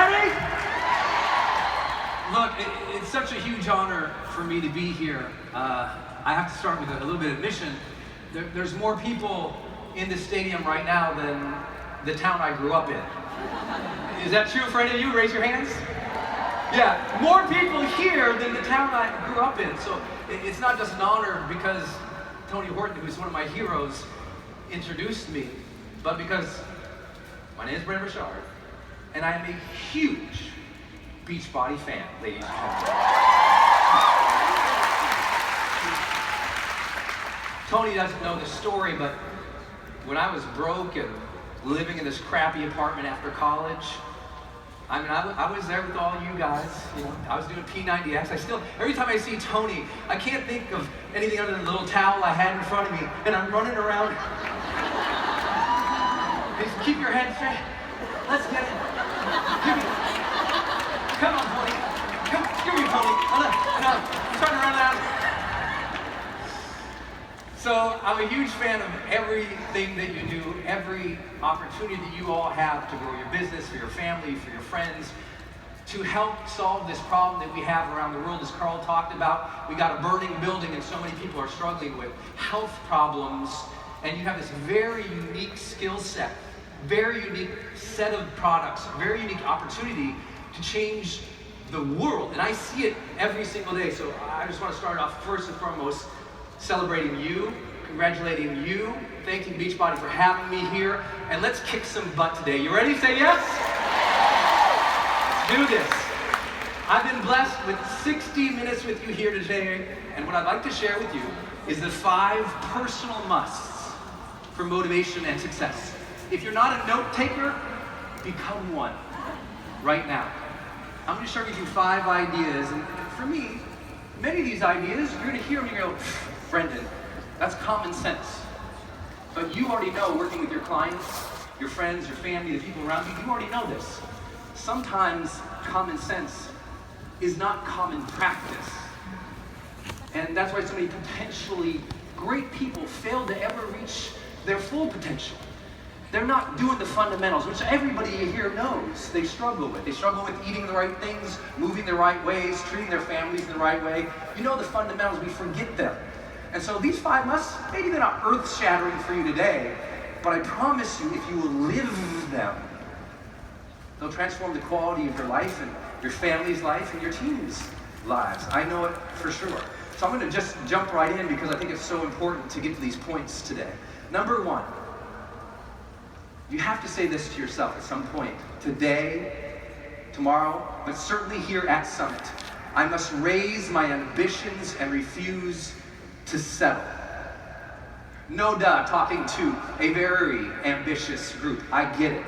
ready? Look, it's such a huge honor for me to be here. I have to start with a little bit of admission. There's more people in this stadium right now than the town I grew up in. Is that true for any of you? Raise your hands. Yeah, more people here than the town I grew up in. So it's not just an honor because Tony Horton, who's one of my heroes, introduced me, but because my name is Brendon Burchard, and I am a huge Beachbody fan, ladies and gentlemen. Tony doesn't know the story, but when I was broke and living in this crappy apartment after college, I mean, I was there with all you guys. You know, I was doing P90X. Every time I see Tony, I can't think of anything other than the little towel I had in front of me, and I'm running around. Just keep your head straight. Let's get it. Come on, Tony. Give me, Tony. No, I'm trying to run out. So I'm a huge fan of everything that you do, every opportunity that you all have to grow your business, for your family, for your friends, to help solve this problem that we have around the world. As Carl talked about, we got a burning building and so many people are struggling with health problems, and you have this very unique skill set, very unique set of products, very unique opportunity to change the world. And I see it every single day. So I just want to start off first and foremost celebrating you, congratulating you, thanking Beachbody for having me here, and let's kick some butt today. You ready? Say yes? Let's do this. I've been blessed with 60 minutes with you here today, and what I'd like to share with you is the 5 personal musts for motivation and success. If you're not a note taker, become one right now. I'm going to share with you 5 ideas, and for me, many of these ideas, you're going to hear them and you go, Brendon, that's common sense. But you already know, working with your clients, your friends, your family, the people around you, you already know this. Sometimes common sense is not common practice. And that's why so many potentially great people fail to ever reach their full potential. They're not doing the fundamentals, which everybody here knows they struggle with. They struggle with eating the right things, moving the right ways, treating their families in the right way. You know the fundamentals, we forget them. And so these 5 musts, maybe they're not earth-shattering for you today, but I promise you, if you will live them, they'll transform the quality of your life and your family's life and your team's lives. I know it for sure. So I'm going to just jump right in because I think it's so important to get to these points today. Number 1, you have to say this to yourself at some point. Today, tomorrow, but certainly here at Summit, I must raise my ambitions and refuse to settle. No duh, talking to a very ambitious group. I get it.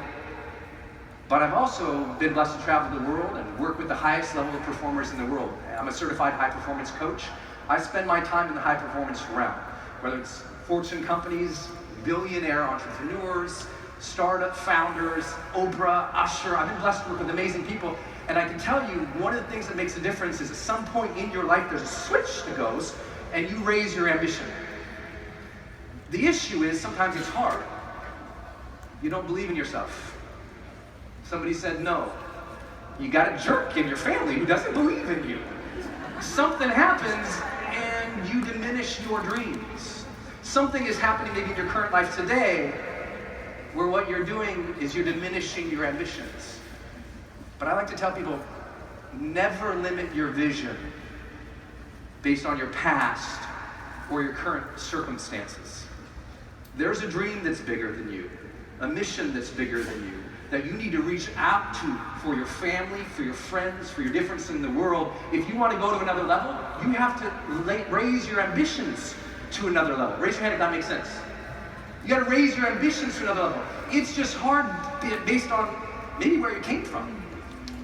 But I've also been blessed to travel the world and work with the highest level of performers in the world. I'm a certified high-performance coach. I spend my time in the high-performance realm, whether it's Fortune companies, billionaire entrepreneurs, startup founders, Oprah, Usher. I've been blessed to work with amazing people, and I can tell you one of the things that makes a difference is at some point in your life there's a switch that goes and you raise your ambition. The issue is sometimes it's hard. You don't believe in yourself. Somebody said no. You got a jerk in your family who doesn't believe in you. Something happens and you diminish your dreams. Something is happening maybe in your current life today where what you're doing is you're diminishing your ambitions. But I like to tell people, never limit your vision based on your past or your current circumstances. There's a dream that's bigger than you, a mission that's bigger than you, that you need to reach out to for your family, for your friends, for your difference in the world. If you want to go to another level, you have to raise your ambitions to another level. Raise your hand if that makes sense. You got to raise your ambitions to another level. It's just hard based on maybe where you came from.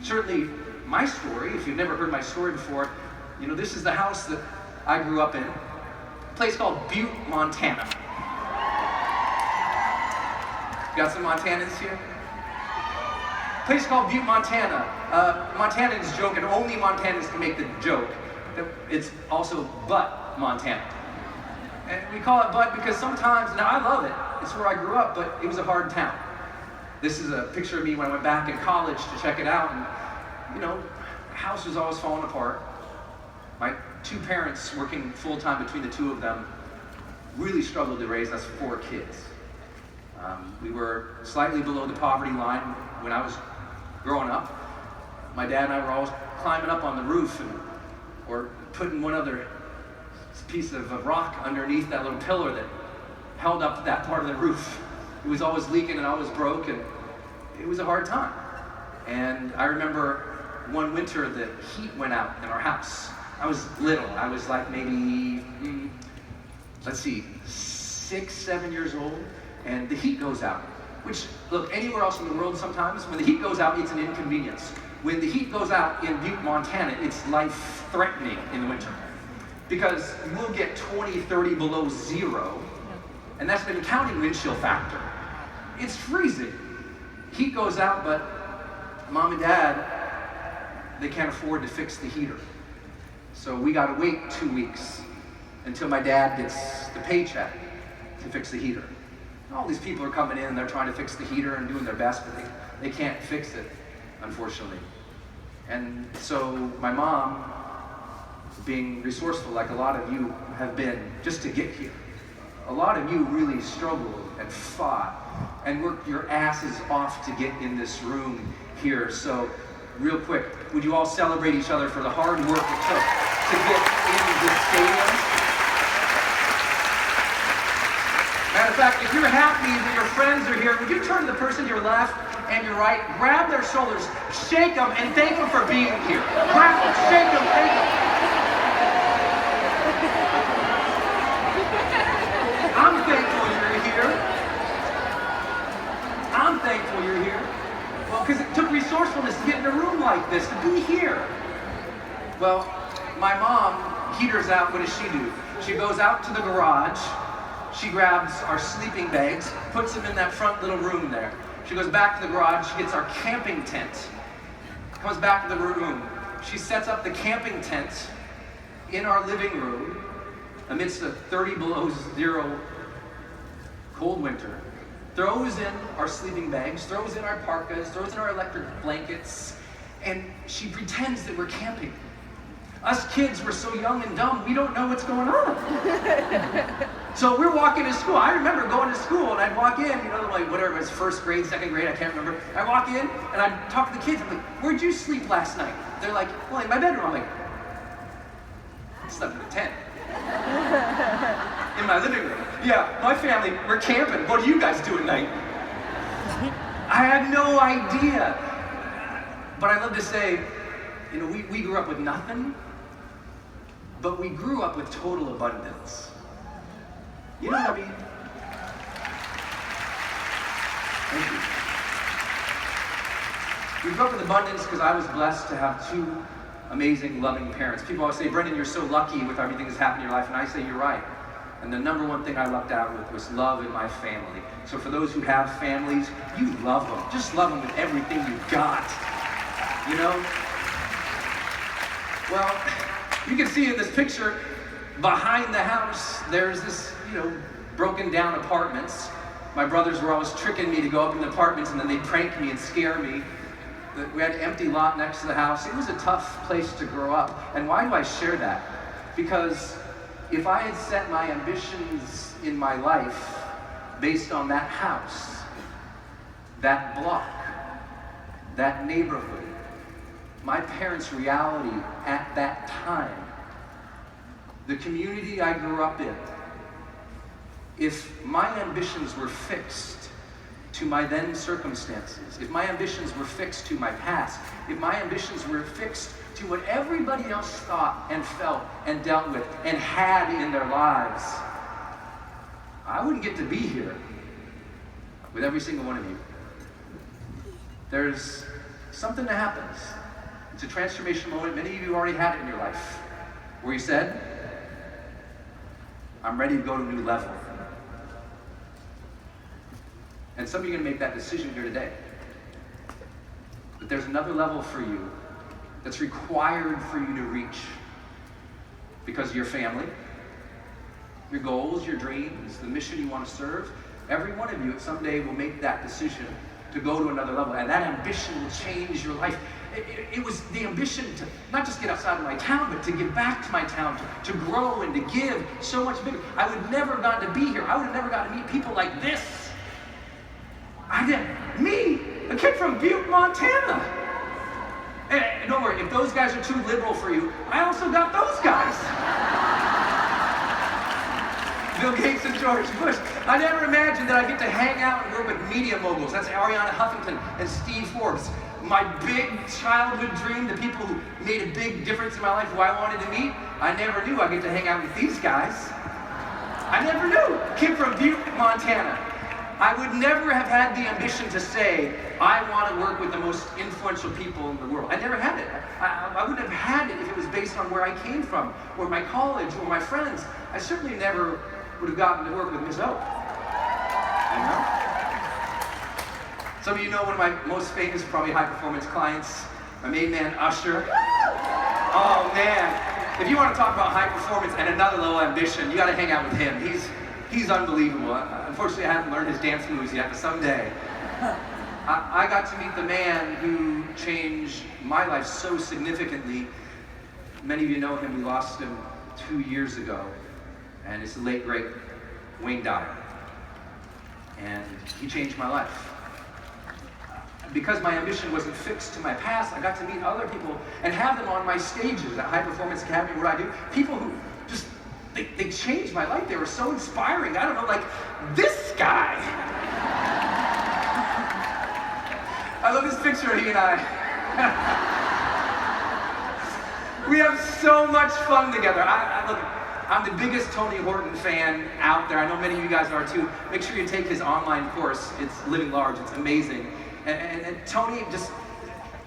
Certainly, my story, if you've never heard my story before, you know, this is the house that I grew up in, a place called Butte, Montana. Got some Montanans here? A place called Butte, Montana. Montanans joke, and only Montanans can make the joke, that it's also Butt, Montana. And we call it Butt because sometimes, now I love it, it's where I grew up, but it was a hard town. This is a picture of me when I went back in college to check it out, and the house was always falling apart. My two parents, working full-time between the two of them, really struggled to raise us 4 kids. We were slightly below the poverty line when I was growing up. My dad and I were always climbing up on the roof or putting one other piece of rock underneath that little pillar that held up that part of the roof. It was always leaking and always broke, and it was a hard time. And I remember one winter the heat went out in our house. I was little. I was like maybe, 6, 7 years old, and the heat goes out. Which, look, anywhere else in the world sometimes, when the heat goes out, it's an inconvenience. When the heat goes out in Butte, Montana, it's life-threatening in the winter. Because we'll get 20, 30 below zero, and that's not even counting wind chill factor. It's freezing. Heat goes out, but Mom and Dad, they can't afford to fix the heater. So we gotta wait 2 weeks until my dad gets the paycheck to fix the heater. All these people are coming in and they're trying to fix the heater and doing their best, but they can't fix it, unfortunately. And so my mom, being resourceful like a lot of you have been just to get here, a lot of you really struggled and fought and worked your asses off to get in this room here. So real quick, would you all celebrate each other for the hard work it took to get in this stadium? Matter of fact, if you're happy that your friends are here, would you turn to the person to your left and your right, grab their shoulders, shake them, and thank them for being here. Grab them, shake them, thank them. I'm thankful you're here. I'm thankful you're here. Well, because it took resourcefulness to get in a room like this, to be here. Well, my mom, heater's out, what does she do? She goes out to the garage, she grabs our sleeping bags, puts them in that front little room there. She goes back to the garage, she gets our camping tent, comes back to the room. She sets up the camping tent in our living room amidst a 30 below zero cold winter, throws in our sleeping bags, throws in our parkas, throws in our electric blankets, and she pretends that we're camping. Us kids were so young and dumb, we don't know what's going on. So we're walking to school. I remember going to school and I'd walk in, like whatever it was, first grade, second grade, I can't remember. I walk in and I'd talk to the kids. I'm like, where'd you sleep last night? They're like, well, in my bedroom. I'm like, I slept in a tent. In my living room. Yeah, my family, we're camping. What do you guys do at night? I had no idea. But I love to say, we grew up with nothing, but we grew up with total abundance. You know what I mean? Thank you. We grew up with abundance because I was blessed to have 2 amazing, loving parents. People always say, Brendon, you're so lucky with everything that's happened in your life, and I say, you're right. And the number one thing I lucked out with was love in my family. So for those who have families, you love them. Just love them with everything you've got. Well, you can see in this picture, behind the house, there's this, broken down apartments. My brothers were always tricking me to go up in the apartments and then they'd prank me and scare me. We had an empty lot next to the house. It was a tough place to grow up. And why do I share that? Because if I had set my ambitions in my life based on that house, that block, that neighborhood, my parents' reality at that time, the community I grew up in, if my ambitions were fixed to my then circumstances, if my ambitions were fixed to my past, if my ambitions were fixed to what everybody else thought and felt and dealt with and had in their lives, I wouldn't get to be here with every single one of you. There's something that happens. It's a transformation moment. Many of you already had it in your life where you said, I'm ready to go to a new level. And some of you are going to make that decision here today. But there's another level for you that's required for you to reach because of your family, your goals, your dreams, the mission you want to serve. Every one of you someday will make that decision to go to another level, and that ambition will change your life. It was the ambition to not just get outside of my town, but to give back to my town, to grow and to give so much bigger. I would never have gotten to be here. I would have never gotten to meet people like this. Me, a kid from Butte, Montana. And don't worry, if those guys are too liberal for you, I also got those guys. Bill Gates and George Bush. I never imagined that I'd get to hang out and work with media moguls. That's Ariana Huffington and Steve Forbes. My big childhood dream, the people who made a big difference in my life, who I wanted to meet, I never knew I'd get to hang out with these guys. I never knew. Kid from Butte, Montana. I would never have had the ambition to say, I want to work with the most influential people in the world. I never had it. I wouldn't have had it if it was based on where I came from, or my college, or my friends. I certainly never would have gotten to work with Ms. O. You know? Some of you know one of my most famous, probably high-performance clients, my main man, Usher. Oh man, if you want to talk about high performance and another level ambition, you got to hang out with him. He's unbelievable. Unfortunately, I haven't learned his dance moves yet, but someday. I got to meet the man who changed my life so significantly. Many of you know him. We lost him 2 years ago, and it's the late, great Wayne Dyer. And he changed my life. Because my ambition wasn't fixed to my past, I got to meet other people and have them on my stages at High Performance Academy, what I do. People who just, they changed my life. They were so inspiring. I don't know, like this guy. I love this picture of he and I. We have so much fun together. Look, I'm the biggest Tony Horton fan out there. I know many of you guys are too. Make sure you take his online course. It's Living Large. It's amazing. And Tony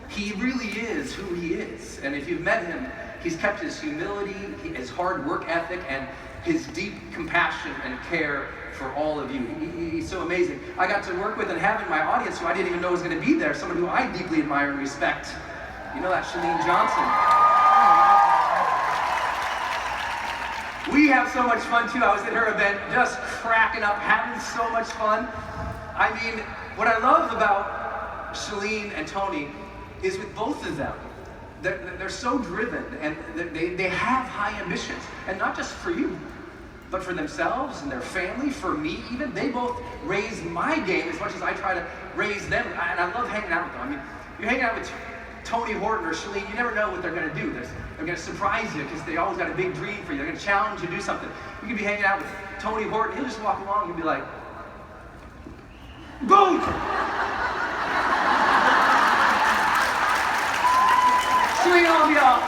he really is who he is. And if you've met him, he's kept his humility, his hard work ethic, and his deep compassion and care for all of you. He's so amazing. I got to work with and have in my audience who I didn't even know was going to be there, someone who I deeply admire and respect. You know that, Chalene Johnson. We have so much fun too. I was at her event just cracking up, having so much fun. I mean, what I love about Chalene and Tony is with both of them. They're so driven, and they have high ambitions, and not just for you, but for themselves and their family, for me even. They both raise my game as much as I try to raise them, and I love hanging out with them. I mean, you're hanging out with Tony Horton or Chalene, you never know what they're going to do. They're going to surprise you because they always got a big dream for you. They're going to challenge you to do something. You could be hanging out with Tony Horton, he'll just walk along and be like, boom! Swing on y'all.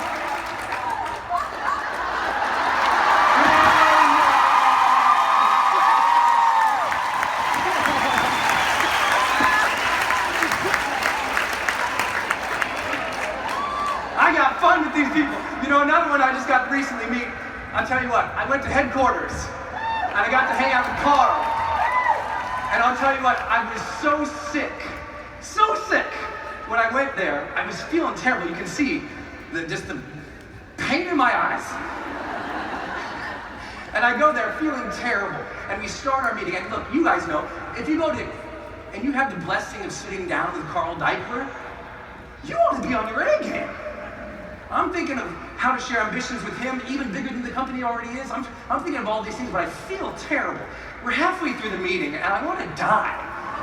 I got fun with these people. You know, another one I just got to recently meet, I'll tell you what, I went to headquarters and I got to hang out with Carl. And I'll tell you what, I was so sick. When I went there, I was feeling terrible. You can see just the pain in my eyes. And I go there feeling terrible. And we start our meeting. And look, you guys know, if you go to, and you have the blessing of sitting down with Carl Deichler, you want to be on your A game. I'm thinking of how to share ambitions with him, even bigger than the company already is. I'm thinking of all these things, but I feel terrible. We're halfway through the meeting, and I want to die.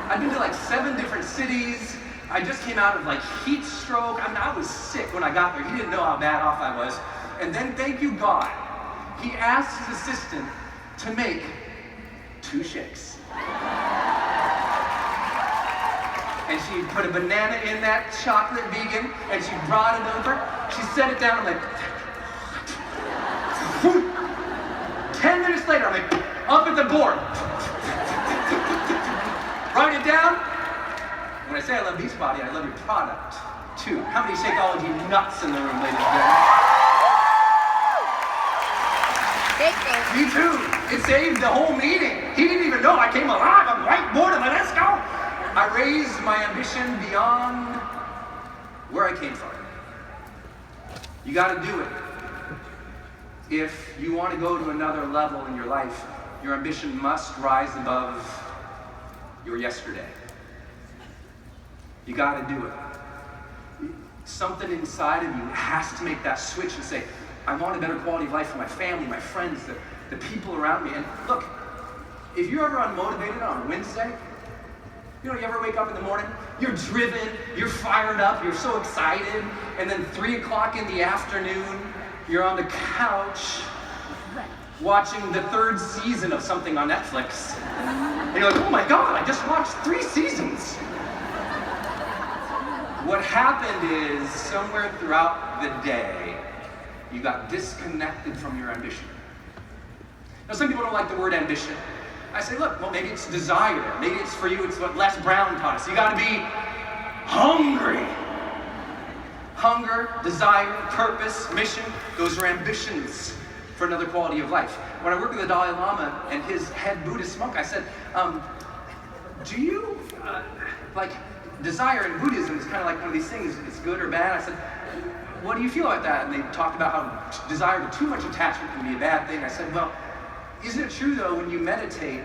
I've been to like 7 different cities. I just came out of like heat stroke. I mean, I was sick when I got there. He didn't know how bad off I was. And then, thank you God, he asked his assistant to make 2 shakes. And she put a banana in that chocolate vegan, and she brought it over. She set it down, I'm like, 10 minutes later, I'm like, up at the board. Write it down. When I say I love Beachbody, I love your product, too. How many Shakeology nuts in the room, ladies and gentlemen? Me too. It saved the whole meeting. He didn't even know I came alive. I'm whiteboarding, let's go. I raised my ambition beyond where I came from. You gotta do it. If you want to go to another level in your life, your ambition must rise above your yesterday. You gotta do it. Something inside of you has to make that switch and say, I want a better quality of life for my family, my friends, the people around me. And look, if you're ever unmotivated on a Wednesday, you ever wake up in the morning, you're driven, you're fired up, you're so excited, and then 3 o'clock in the afternoon, you're on the couch watching the 3rd season of something on Netflix. And you're like, oh my God, I just watched 3 seasons. What happened is, somewhere throughout the day, you got disconnected from your ambition. Now, some people don't like the word ambition. I say, look, well, maybe it's desire. Maybe it's for you, it's what Les Brown taught us. You gotta be hungry. Hunger, desire, purpose, mission, those are ambitions for another quality of life. When I worked with the Dalai Lama and his head Buddhist monk, I said, do you, desire in Buddhism is kind of like one of these things, it's good or bad. I said, what do you feel about that? And they talked about how desire to too much attachment can be a bad thing. I said, well, isn't it true though, when you meditate,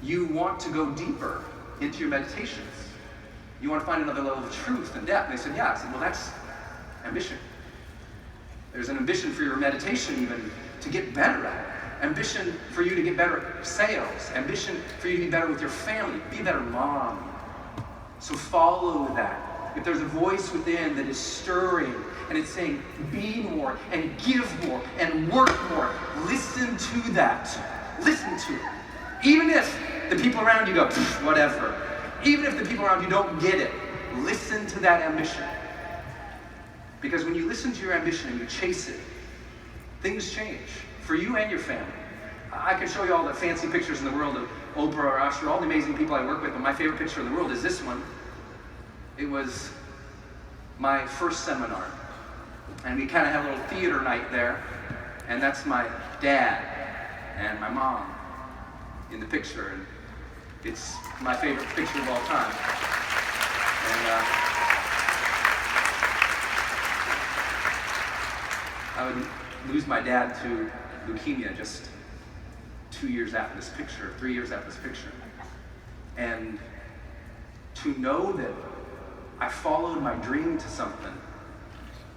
you want to go deeper into your meditations? You want to find another level of truth and depth? And they said, yeah. I said, well, that's ambition. There's an ambition for your meditation even to get better at it. Ambition for you to get better at sales. Ambition for you to be better with your family. Be a better mom. So follow that. If there's a voice within that is stirring and it's saying, be more and give more and work more, listen to that. Listen to it. Even if the people around you go, whatever. Even if the people around you don't get it, listen to that ambition. Because when you listen to your ambition and you chase it, things change for you and your family. I can show you all the fancy pictures in the world of Oprah or Usher, all the amazing people I work with, but my favorite picture in the world is this one. It was my first seminar. And we kind of had a little theater night there, and that's my dad and my mom in the picture, and it's my favorite picture of all time. And I would lose my dad to leukemia just 2 years after this picture, 3 years after this picture. And to know that I followed my dream to something,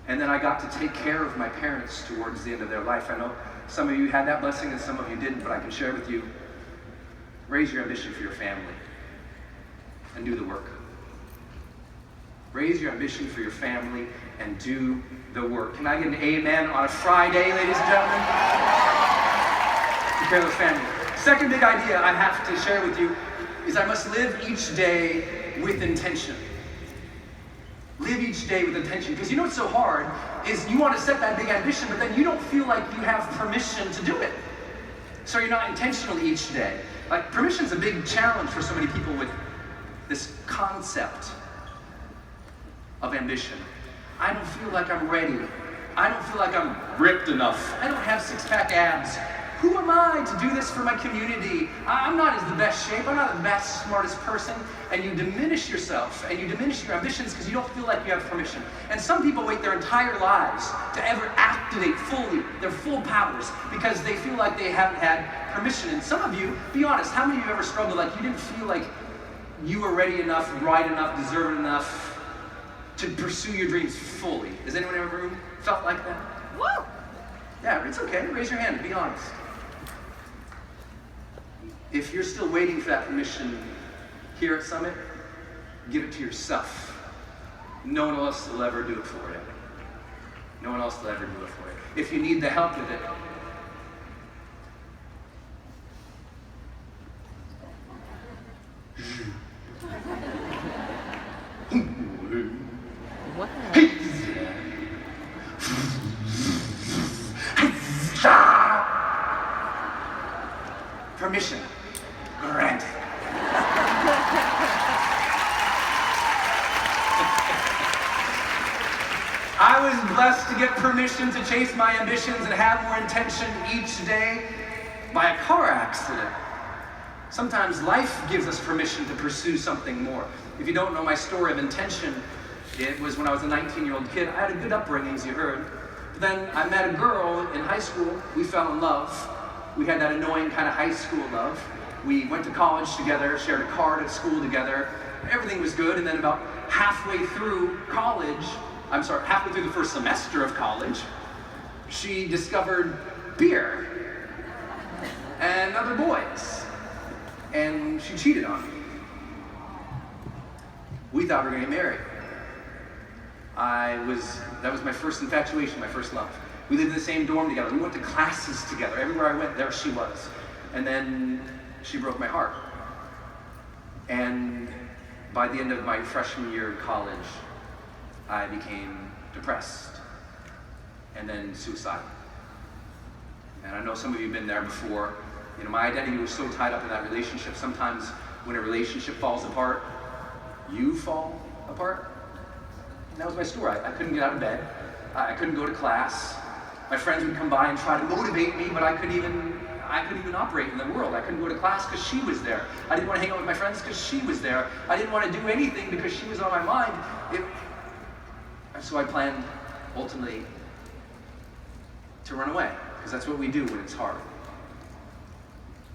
and then I got to take care of my parents towards the end of their life. I know some of you had that blessing and some of you didn't, but I can share with you, raise your ambition for your family and do the work. Raise your ambition for your family and do the work. Can I get an amen on a Friday, ladies and gentlemen? Take care of the family. Second big idea I have to share with you is I must live each day with intention. Live each day with intention. Because you know what's so hard is you want to set that big ambition, but then you don't feel like you have permission to do it. So you're not intentional each day. Like, permission's a big challenge for so many people with this concept of ambition. I don't feel like I'm ready. I don't feel like I'm ripped enough. I don't have six-pack abs. Who am I to do this for my community? I'm not in the best shape. I'm not the best, smartest person. And you diminish yourself and you diminish your ambitions because you don't feel like you have permission. And some people wait their entire lives to ever activate fully their full powers because they feel like they haven't had permission. And some of you, be honest, how many of you ever struggled like you didn't feel like you were ready enough, right enough, deserving enough to pursue your dreams fully? Has anyone ever felt like that? Woo! Yeah, it's okay. Raise your hand. Be honest. If you're still waiting for that permission here at Summit, give it to yourself. No one else will ever do it for you. No one else will ever do it for you. If you need the help with it, permission granted. I was blessed to get permission to chase my ambitions and have more intention each day by a car accident. Sometimes life gives us permission to pursue something more. If you don't know my story of intention, it was when I was a 19-year-old kid. I had a good upbringing, as you heard. But then I met a girl in high school. We fell in love. We had that annoying kind of high school love. We went to college together, shared a car at school together, everything was good, and then about halfway through halfway through the first semester of college, she discovered beer and other boys, and she cheated on me. We thought we were gonna get married. That was my first infatuation, my first love. We lived in the same dorm together. We went to classes together. Everywhere I went, there she was. And then she broke my heart. And by the end of my freshman year of college, I became depressed and then suicidal. And I know some of you have been there before. You know, my identity was so tied up in that relationship. Sometimes when a relationship falls apart, you fall apart. And that was my story. I couldn't get out of bed. I couldn't go to class. My friends would come by and try to motivate me, but I couldn't even operate in the world. I couldn't go to class because she was there. I didn't want to hang out with my friends because she was there. I didn't want to do anything because she was on my mind. And so I planned, ultimately, to run away, because that's what we do when it's hard.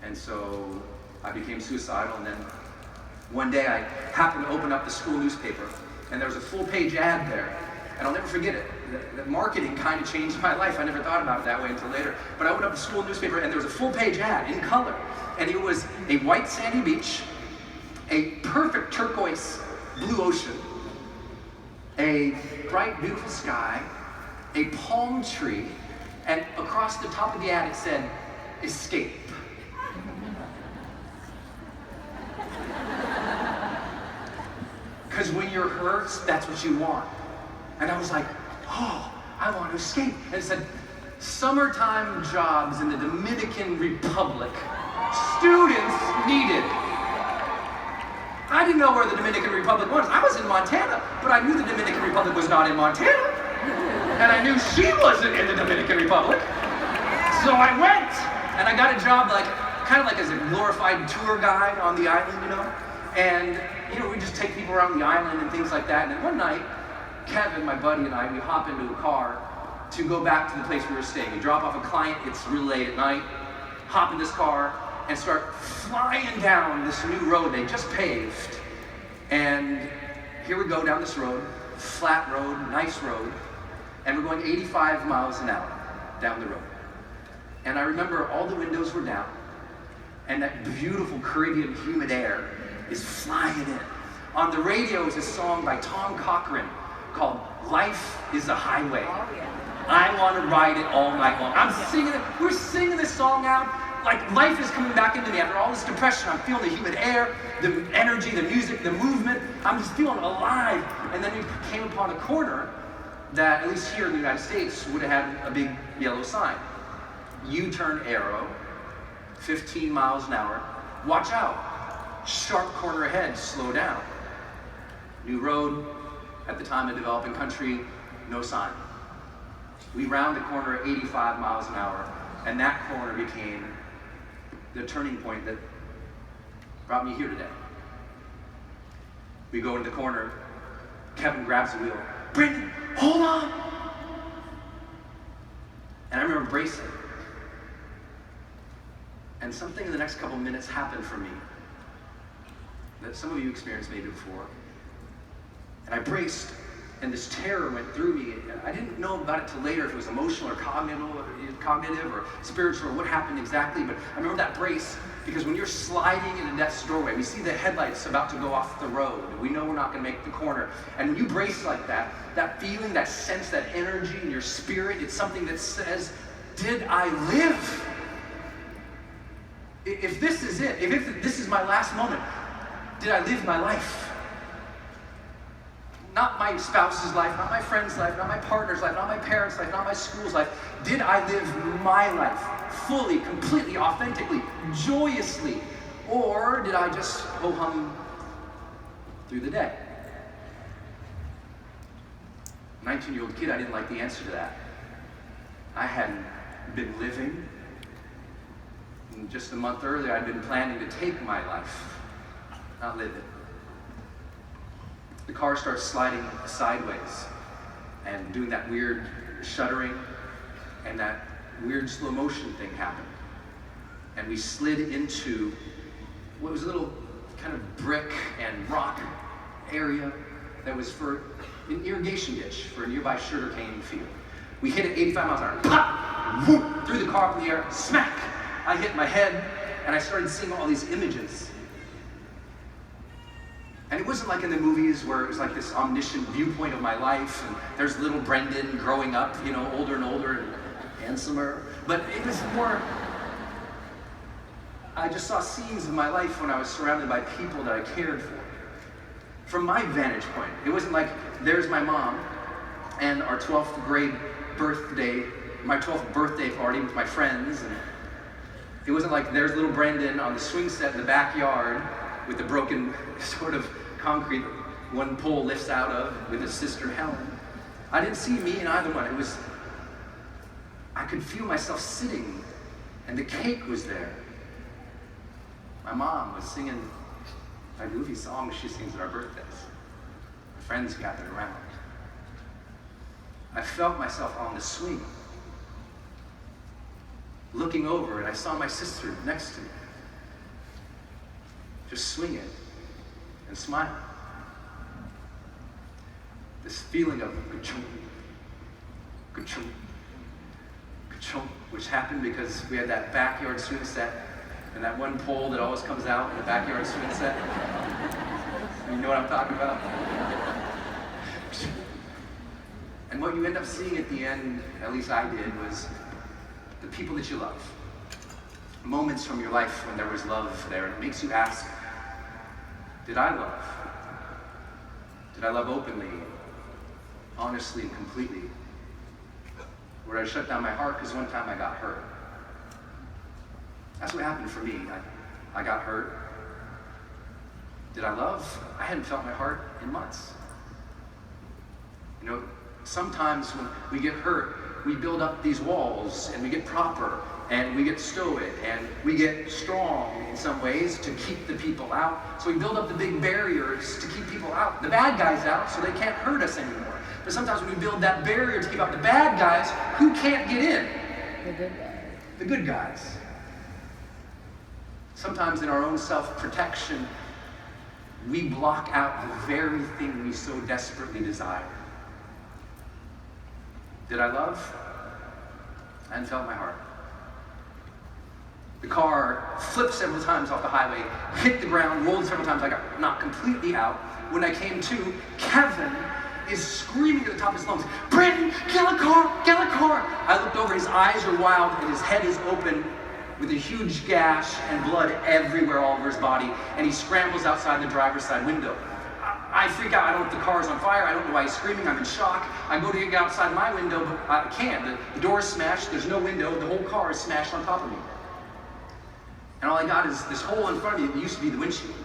And so I became suicidal, and then one day I happened to open up the school newspaper, and there was a full-page ad there, and I'll never forget it. The marketing kind of changed my life. I never thought about it that way until later. But I opened up the school newspaper, and there was a full-page ad in color, and it was a white sandy beach, a perfect turquoise blue ocean, a bright, beautiful sky, a palm tree, and across the top of the ad it said, "Escape." Because when you're hurt, that's what you want. And I was like, oh, I want to escape. And it said, summertime jobs in the Dominican Republic, students needed. I didn't know where the Dominican Republic was. I was in Montana, but I knew the Dominican Republic was not in Montana. And I knew she wasn't in the Dominican Republic. So I went, and I got a job kind of like as a glorified tour guide on the island, you know? And, you know, we just take people around the island and things like that. And then one night, Kevin, my buddy, and I, we hop into a car to go back to the place we were staying. We drop off a client, it's real late at night, hop in this car, and start flying down this new road they just paved. And here we go down this road, flat road, nice road, and we're going 85 miles an hour down the road. And I remember all the windows were down, and that beautiful Caribbean humid air is flying in. On the radio is a song by Tom Cochrane called "Life is a Highway." Oh, yeah. I want to ride it all night long. I'm singing it. We're singing this song out like life is coming back into me after all this depression. I'm feeling the humid air, the energy, the music, the movement. I'm just feeling alive. And then we came upon a corner that, at least here in the United States, would have had a big yellow sign. U-turn arrow, 15 miles an hour. Watch out. Sharp corner ahead, slow down. New road, at the time a developing country, no sign. We round the corner at 85 miles an hour, and that corner became the turning point that brought me here today. We go into the corner, Kevin grabs the wheel. "Brendon, hold on!" And I remember bracing. And something in the next couple minutes happened for me that some of you experienced maybe before. And I braced, and this terror went through me. I didn't know about it till later, if it was emotional or cognitive or spiritual or what happened exactly, but I remember that brace because when you're sliding into death's doorway, we see the headlights about to go off the road. We know we're not going to make the corner. And when you brace like that, that feeling, that sense, that energy in your spirit, it's something that says, did I live? If this is it, if this is my last moment, did I live my life? Not my spouse's life, not my friend's life, not my partner's life, not my parents' life, not my school's life. Did I live my life fully, completely, authentically, joyously? Or did I just ho-hum through the day? 19-year-old kid, I didn't like the answer to that. I hadn't been living. And just a month earlier, I'd been planning to take my life, not live it. The car starts sliding sideways and doing that weird shuddering, and that weird slow motion thing happened. And we slid into what was a little kind of brick and rock area that was for an irrigation ditch for a nearby sugarcane field. We hit it 85 miles an hour, pop, whoop, threw the car up in the air, smack. I hit my head, and I started seeing all these images. And it wasn't like in the movies where it was like this omniscient viewpoint of my life, and there's little Brendon growing up, you know, older and older and handsomer. But it was more, I just saw scenes of my life when I was surrounded by people that I cared for. From my vantage point, it wasn't like, there's my mom and our 12th grade birthday, my 12th birthday party with my friends, and it wasn't like there's little Brendon on the swing set in the backyard with the broken sort of concrete one pole lifts out of with his sister Helen. I didn't see me in either one. It was, I could feel myself sitting, and the cake was there. My mom was singing my goofy songs she sings at our birthdays. My friends gathered around. I felt myself on the swing. Looking over, and I saw my sister next to me, just swinging and smiling. This feeling of ka-chunk, ka-chunk, ka-chunk, which happened because we had that backyard swing set and that one pole that always comes out in the backyard swing set. You know what I'm talking about? And what you end up seeing at the end, at least I did, was the people that you love. Moments from your life when there was love there. It makes you ask, did I love? Did I love openly, honestly, and completely? Or did I shut down my heart because one time I got hurt? That's what happened for me. I got hurt. Did I love? I hadn't felt my heart in months. You know, sometimes when we get hurt, we build up these walls and we get proper and we get stoic and we get strong in some ways to keep the people out. So we build up the big barriers to keep people out, the bad guys out, so they can't hurt us anymore. But sometimes when we build that barrier to keep out the bad guys, who can't get in? The good guys. The good guys. Sometimes in our own self-protection, we block out the very thing we so desperately desire. Did I love? I hadn't felt my heart. The car flipped several times off the highway, hit the ground, rolled several times. I got knocked completely out. When I came to, Kevin is screaming at the top of his lungs, "Brendon, get a car, get a car!" I looked over, his eyes are wild, and his head is open with a huge gash and blood everywhere all over his body, and he scrambles outside the driver's side window. I freak out. I don't know if the car is on fire. I don't know why he's screaming. I'm in shock. I go to get outside my window, but I can't. The door is smashed. There's no window. The whole car is smashed on top of me. And all I got is this hole in front of me that used to be the windshield.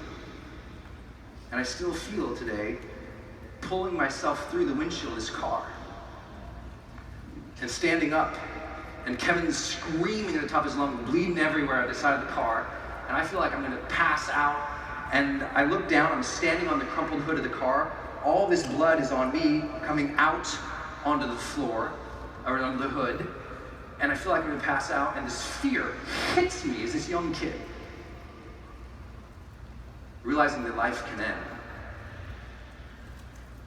And I still feel today pulling myself through the windshield of this car. And standing up. And Kevin's screaming at the top of his lungs, bleeding everywhere at the side of the car. And I feel like I'm going to pass out. And I look down, I'm standing on the crumpled hood of the car. All this blood is on me, coming out onto the floor, or onto the hood. And I feel like I'm gonna pass out, and this fear hits me as this young kid. Realizing that life can end.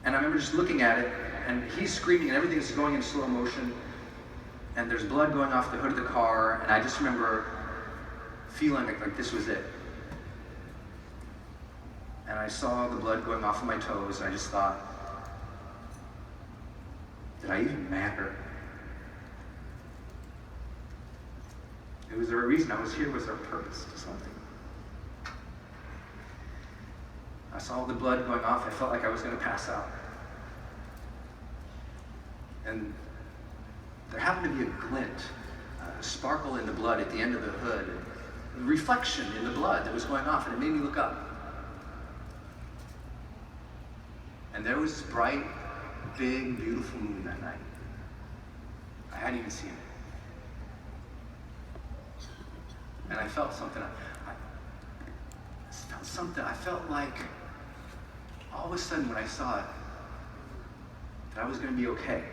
And I remember just looking at it, and he's screaming, and everything is going in slow motion. And there's blood going off the hood of the car, and I just remember feeling like this was it. And I saw the blood going off of my toes, and I just thought, did I even matter? Was there a reason I was here? Was there a purpose to something? I saw the blood going off. I felt like I was going to pass out. And there happened to be a glint, a sparkle in the blood at the end of the hood, a reflection in the blood that was going off, and it made me look up. And there was this bright, big, beautiful moon that night. I hadn't even seen it. And I felt something. I felt like, all of a sudden when I saw it, that I was going to be okay.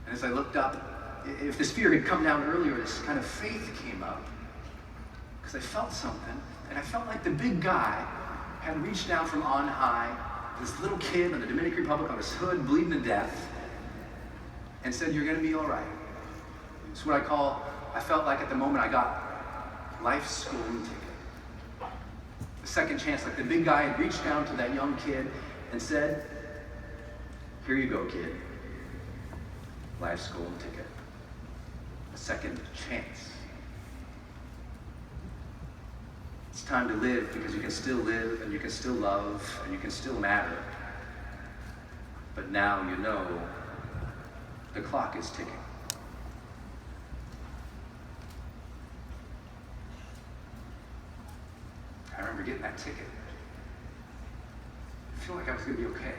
And as I looked up, if this fear had come down earlier, this kind of faith came up. because I felt something, and I felt like the big guy had reached down from on high, this little kid in the Dominican Republic on his hood, bleeding to death, and said, "You're gonna be all right." It's what I felt like at the moment I got life's school ticket. A second chance, like the big guy had reached down to that young kid and said, "Here you go, kid. Life's school ticket." A second chance. It's time to live because you can still live and you can still love and you can still matter. But now you know the clock is ticking. I remember getting that ticket. I feel like I was going to be okay.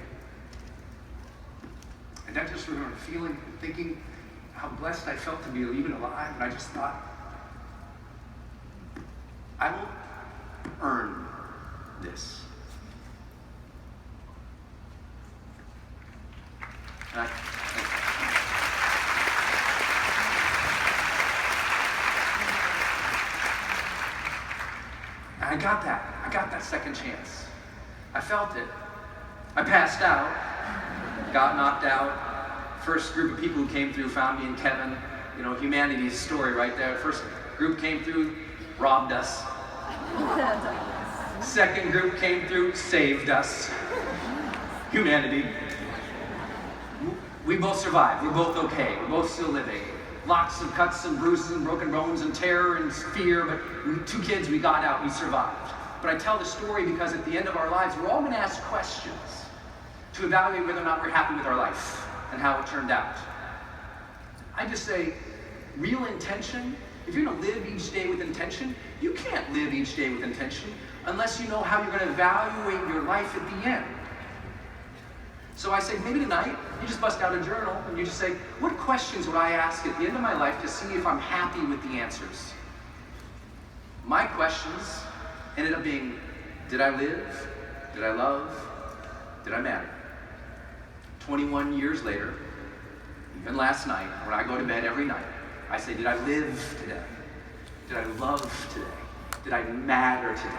And I just remember feeling and thinking how blessed I felt to be even alive. And I just thought, I will earn this. And I got that. I got that second chance. I felt it. I passed out, got knocked out. First group of people who came through found me and Kevin. You know, humanity's story right there. First group came through, robbed us. Second group came through, saved us. Humanity. We both survived. We're both okay. We're both still living. Lots of cuts and bruises and broken bones and terror and fear, but two kids, we got out, we survived. But I tell the story because at the end of our lives, we're all going to ask questions to evaluate whether or not we're happy with our life and how it turned out. I just say, real intention, if you're going to live each day with intention, you can't live each day with intention unless you know how you're going to evaluate your life at the end. So I say, maybe tonight, you just bust out a journal and you just say, what questions would I ask at the end of my life to see if I'm happy with the answers? My questions ended up being, did I live? Did I love? Did I matter? 21 years later, even last night, when I go to bed every night, I say, did I live today? Did I love today? Did I matter today?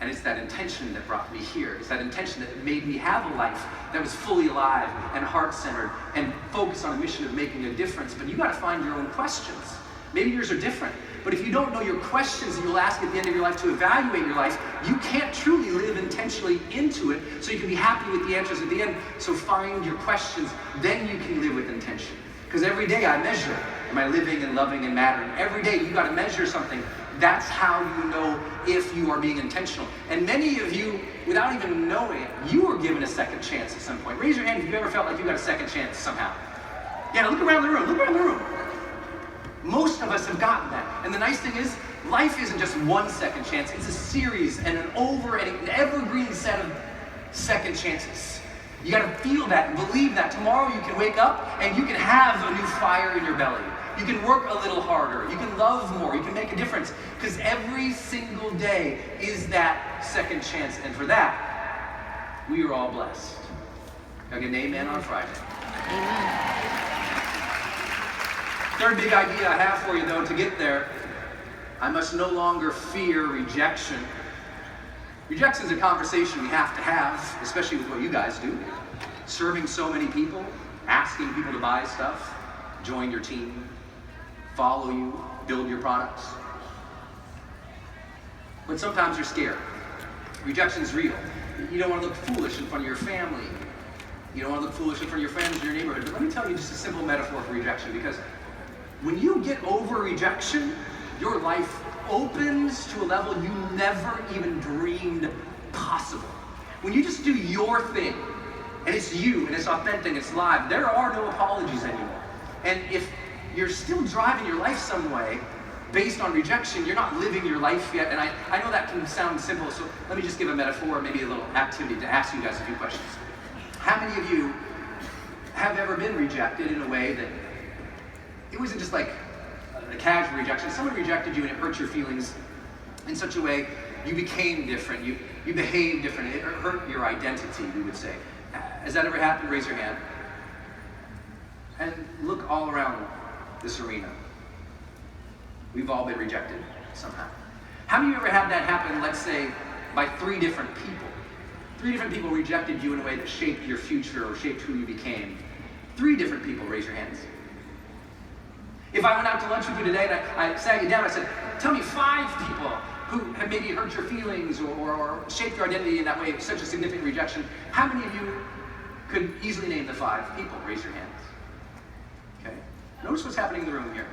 And it's that intention that brought me here. It's that intention that made me have a life that was fully alive and heart-centered and focused on a mission of making a difference. But you got to find your own questions. Maybe yours are different. But if you don't know your questions that you'll ask at the end of your life to evaluate your life, you can't truly live intentionally into it so you can be happy with the answers at the end. So find your questions, then you can live with intention. Because every day I measure, am I living and loving and mattering? Every day you got to measure something. That's how you know if you are being intentional. And many of you, without even knowing it, you were given a second chance at some point. Raise your hand if you ever felt like you got a second chance somehow. Yeah, look around the room. Look around the room. Most of us have gotten that. And the nice thing is, life isn't just one second chance. It's a series and an evergreen set of second chances. You got to feel that and believe that. Tomorrow you can wake up and you can have a new fire in your belly. You can work a little harder. You can love more. You can make a difference. Because every single day is that second chance. And for that, we are all blessed. Can I get an amen on Friday? Amen. Third big idea I have for you, though, to get there, I must no longer fear rejection. Rejection is a conversation we have to have, especially with what you guys do. Serving so many people, asking people to buy stuff, join your team, follow you, build your products. But sometimes you're scared. Rejection is real. You don't want to look foolish in front of your family. You don't want to look foolish in front of your friends in your neighborhood. But let me tell you just a simple metaphor for rejection, because when you get over rejection, your life opens to a level you never even dreamed possible. When you just do your thing, and it's you, and it's authentic, it's live, there are no apologies anymore. And if you're still driving your life some way based on rejection, you're not living your life yet. And I know that can sound simple, so let me just give a metaphor, maybe a little activity to ask you guys a few questions. How many of you have ever been rejected in a way that it wasn't just like a casual rejection? Someone rejected you and it hurt your feelings in such a way you became different, you behaved different, it hurt your identity, we would say. Has that ever happened? Raise your hand. And look all around this arena. We've all been rejected somehow. How many of you ever had that happen, let's say, by 3 different people? 3 different people rejected you in a way that shaped your future or shaped who you became. 3 different people, raise your hands. If I went out to lunch with you today and I sat you down, I said, tell me 5 people who have maybe hurt your feelings or shaped your identity in that way, such a significant rejection. How many of you could easily name the 5 people? Raise your hands. Okay. Notice what's happening in the room here.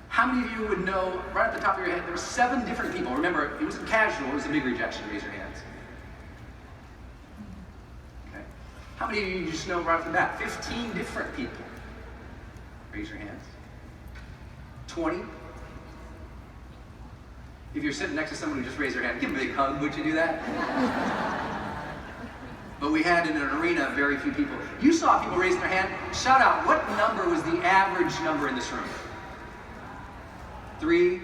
How many of you would know, right at the top of your head, there were 7 different people. Remember, it wasn't casual, it was a big rejection. Raise your hands. Okay. How many of you just know right off the bat? 15 different people. Raise your hands. 20. If you're sitting next to someone who just raised their hand, give them a big hug, would you do that? But we had in an arena very few people. You saw people raising their hand. Shout out, what number was the average number in this room? 3,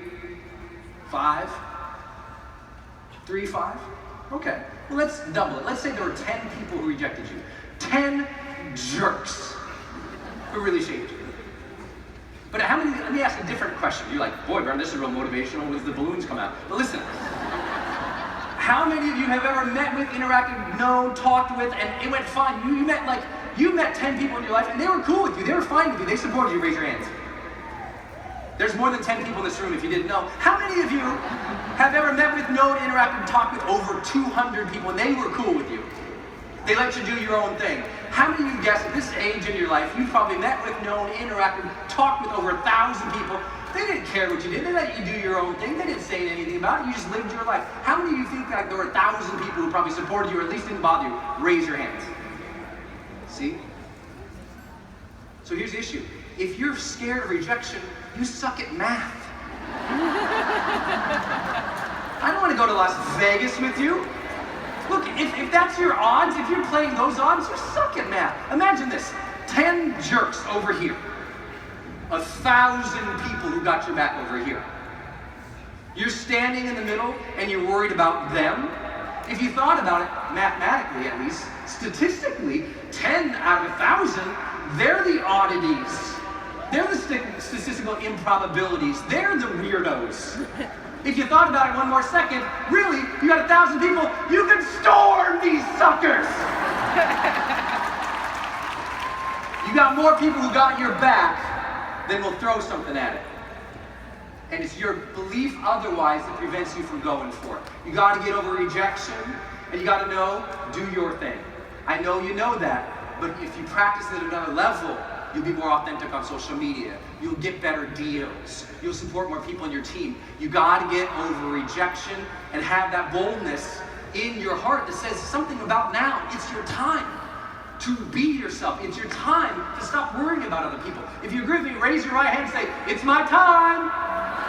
5? 3, 5? Okay, well let's double it. Let's say there were 10 people who rejected you. 10 jerks who really shaped you. But how many, let me ask a different question. You're like, boy, Brendon, this is real motivational as the balloons come out. But listen, how many of you have ever met with, interacted, known, talked with, and it went fine? You met 10 people in your life and they were cool with you, they were fine with you, they supported you, raise your hands. There's more than 10 people in this room if you didn't know. How many of you have ever met with, known, interacted, talked with over 200 people and they were cool with you? They let you do your own thing. How many of you guess at this age in your life, you've probably met with, known, interacted, talked with over 1,000 people. They didn't care what you did. They let you do your own thing. They didn't say anything about it. You just lived your life. How many of you think like there were 1,000 people who probably supported you or at least didn't bother you? Raise your hands. See? So here's the issue. If you're scared of rejection, you suck at math. I don't want to go to Las Vegas with you. Look, if that's your odds, if you're playing those odds, you suck at math. Imagine this, 10 jerks over here, 1,000 people who got your back over here. You're standing in the middle and you're worried about them. If you thought about it, mathematically at least, statistically, 10 out of 1,000, they're the oddities. They're the statistical improbabilities. They're the weirdos. If you thought about it one more second, really, you got 1,000 people, you can storm these suckers! You got more people who got your back than will throw something at it. And it's your belief otherwise that prevents you from going for it. You gotta get over rejection, and you gotta know, do your thing. I know you know that, but if you practice it at another level, you'll be more authentic on social media. You'll get better deals. You'll support more people in your team. You gotta get over rejection and have that boldness in your heart that says something about now. It's your time to be yourself. It's your time to stop worrying about other people. If you agree with me, raise your right hand and say, it's my time.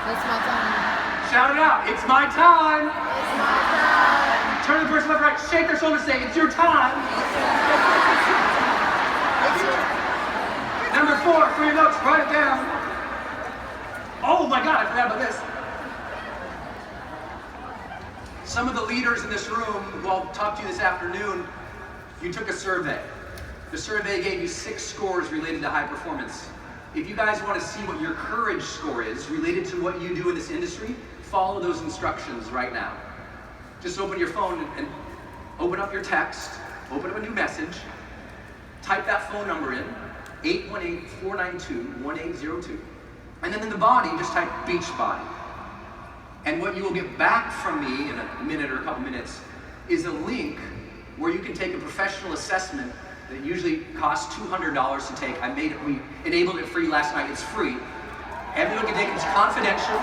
It's my time. Shout it out, it's my time. It's my time. Turn to the person left, right, shake their shoulder, say, it's your time. Number 4, for your notes, write it down. Oh my God, I forgot about this. Some of the leaders in this room who I'll talk to you this afternoon, you took a survey. The survey gave you 6 scores related to high performance. If you guys want to see what your courage score is related to what you do in this industry, follow those instructions right now. Just open your phone and open up your text, open up a new message, type that phone number in, 818-492-1802. And then in the body, just type Beachbody. And what you will get back from me in a minute or a couple minutes is a link where you can take a professional assessment that usually costs $200 to take. We enabled it free last night. It's free. Everyone can take it. It's confidential.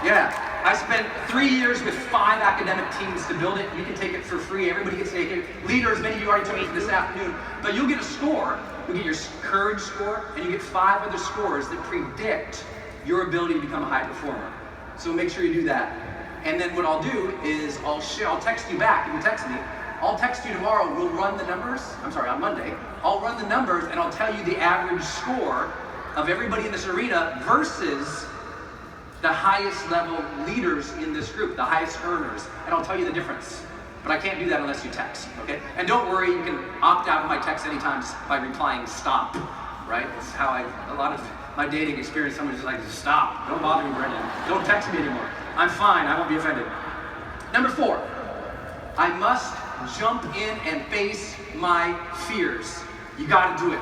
Yeah. I spent 3 years with 5 academic teams to build it. You can take it for free. Everybody gets to take it. Leaders, many of you already took it this afternoon. But you'll get a score. You'll get your courage score, and you get 5 other scores that predict your ability to become a high performer. So make sure you do that. And then what I'll do is I'll text you back. You can text me. I'll text you tomorrow. We'll run the numbers. On Monday. I'll run the numbers, and I'll tell you the average score of everybody in this arena versus the highest level leaders in this group, the highest earners, and I'll tell you the difference. But I can't do that unless you text, okay? And don't worry, you can opt out of my text anytime by replying stop, right? That's how a lot of my dating experience, someone's just like, stop, don't bother me, Brendon. Don't text me anymore. I'm fine, I won't be offended. Number 4, I must jump in and face my fears. You gotta do it.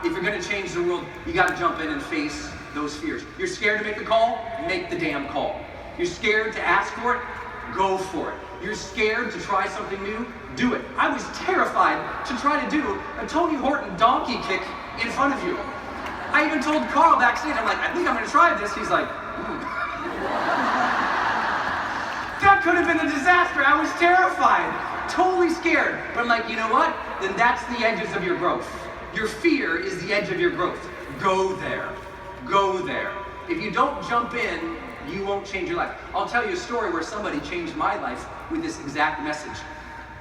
If you're gonna change the world, you gotta jump in and face those fears. You're scared to make the call? Make the damn call. You're scared to ask for it? Go for it. You're scared to try something new? Do it. I was terrified to try to do a Tony Horton donkey kick in front of you. I even told Carl backstage, I'm like, I think I'm gonna try this. He's like, That could have been a disaster. I was terrified, totally scared. But I'm like, you know what? Then that's the edges of your growth. Your fear is the edge of your growth. Go there. Go there. If you don't jump in, you won't change your life. I'll tell you a story where somebody changed my life with this exact message.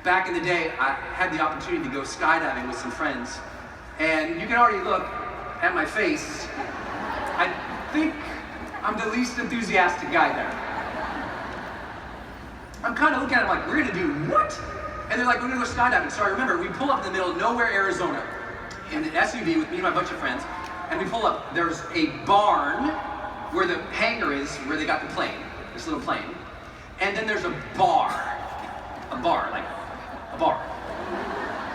Back in the day, I had the opportunity to go skydiving with some friends. And you can already look at my face. I think I'm the least enthusiastic guy there. I'm kind of looking at it like, we're gonna do what? And they're like, we're gonna go skydiving. So I remember, we pull up in the middle of nowhere, Arizona, in an SUV with me and my bunch of friends, and we pull up, there's a barn where the hangar is, where they got the plane, this little plane, and then there's a bar.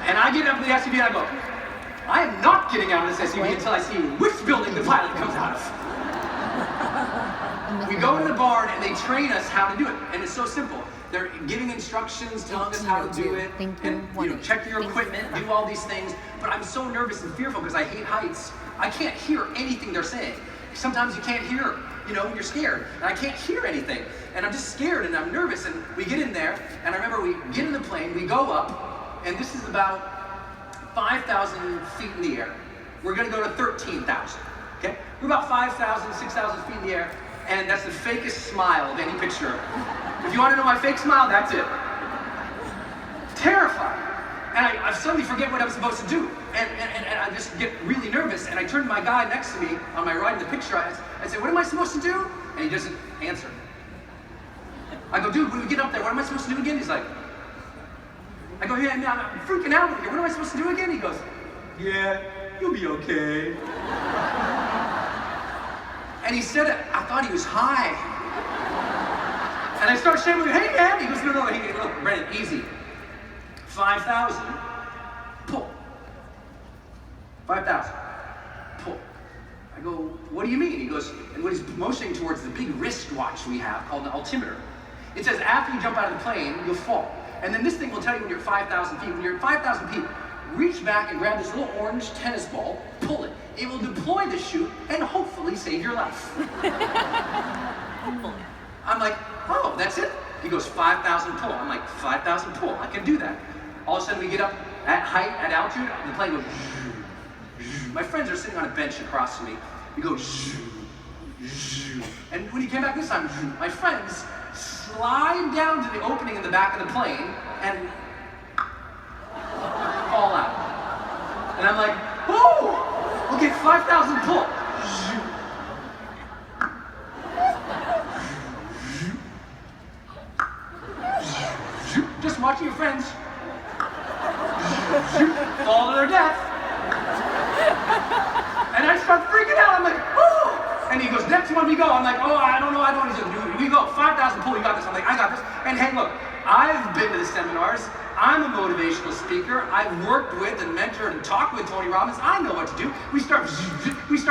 And I get up in the SUV and I go, I am not getting out of this SUV until I see which building the pilot comes out of. We go to the barn and they train us how to do it, and it's so simple. They're giving instructions, telling us how to do it, and check your equipment, do all these things. But I'm so nervous and fearful because I hate heights. I can't hear anything they're saying. Sometimes you can't hear, when you're scared, and I can't hear anything. And I'm just scared and I'm nervous, and we get in there, and I remember we get in the plane, we go up, and this is about 5,000 feet in the air. We're gonna go to 13,000, okay? We're about 5,000, 6,000 feet in the air, and that's the fakest smile of any picture. If you wanna know my fake smile, that's it. Terrified. And I suddenly forget what I'm supposed to do. And I just get really nervous, and I turn to my guy next to me on my right in the picture, I say, what am I supposed to do? And he doesn't answer. I go, dude, when we get up there, what am I supposed to do again? He's like, I go, yeah, man, I'm freaking out over here. What am I supposed to do again? He goes, yeah, you'll be okay. And he said it, I thought he was high. And I start shaking with him, hey man, he goes, no, look, Brendon, easy. 5,000, pull. 5,000, pull. I go, what do you mean? He goes, and what he's motioning towards the big wristwatch we have called the altimeter. It says after you jump out of the plane, you'll fall. And then this thing will tell you when you're at 5,000 feet. When you're at 5,000 feet, reach back and grab this little orange tennis ball, pull it. It will deploy the chute and hopefully save your life. I'm like, oh, that's it? He goes, 5,000 pull. I'm like, 5,000 pull, I can do that. All of a sudden we get up at height, at altitude, the plane goes, my friends are sitting on a bench across from me. We go, and when he came back this time, my friends slide down to the opening in the back of the plane and fall out. And I'm like, whoa, okay, 5,000 pull. Just watching your friends fall to their death. And I start freaking out. I'm like, oh! And he goes, next one we go. I'm like, oh, I don't know. He says, we go, 5,000 pull, you got this. I'm like, I got this. And hey, look, I've been to the seminars. I'm a motivational speaker. I've worked with and mentored and talked with Tony Robbins. I know what to do. We start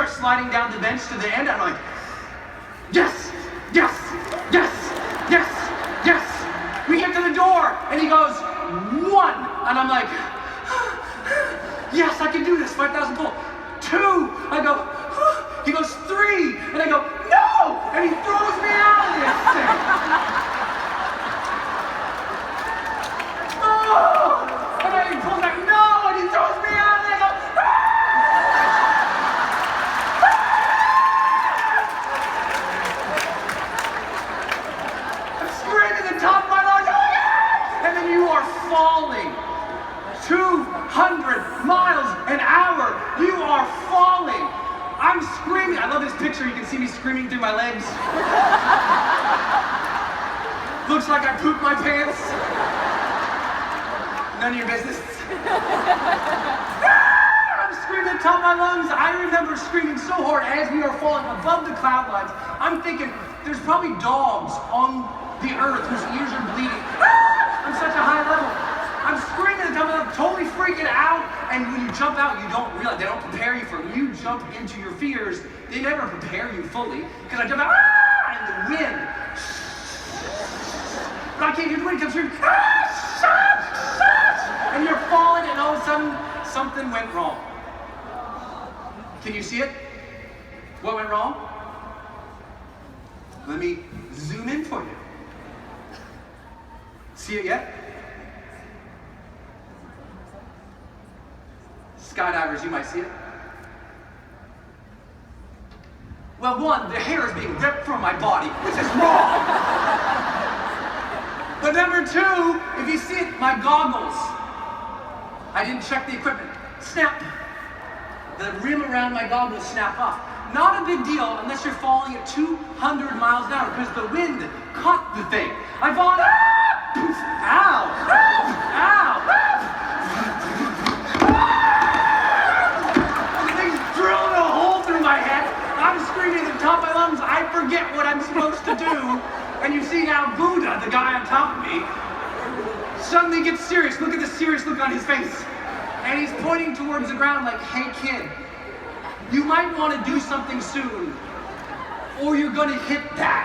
sliding down the bench to the end. I'm like, yes, yes, yes, yes, yes. We get to the door, and he goes, 1. And I'm like, yes, I can do this, 5,000 pull. 2, I go, he goes, 3, and I go, no! And he throws me out of this thing. Oh! And then he pulls back, no! And he throws me out, and I go, I'm screaming at the top of my lungs, oh yeah! And then you are falling. 200 miles an hour. You are falling. I'm screaming. I love this picture. You can see me screaming through my legs. Looks like I pooped my pants. None of your business. I'm screaming at the top of my lungs. I remember screaming so hard as we are falling above the cloud lines. I'm thinking, There's probably dogs on the earth whose ears are bleeding. Ah! On such a high level. I'm screaming at them, I'm totally freaking out. And when you jump out, you don't realize, they don't prepare you for it. When you jump into your fears, they never prepare you fully. Because I jump out, ah! And the wind. But I can't hear the wind come through. Ah! Shut! And you're falling, and all of a sudden, something went wrong. Can you see it? What went wrong? Let me zoom in for you. See it yet? Skydivers, you might see it. Well, one, the hair is being ripped from my body, which is wrong. But number two, if you see it, my goggles. I didn't check the equipment. Snap. The rim around my goggles snap off. Not a big deal unless you're falling at 200 miles an hour because the wind caught the thing. I fall, ah! Poof, ow, ow, the thing's drilling a hole through my head. I'm screaming at the top of my lungs. I forget what I'm supposed to do. And you see now Buddha, the guy on top of me, suddenly gets serious. Look at the serious look on his face. And he's pointing towards the ground like, hey kid, you might want to do something soon, or you're gonna hit that.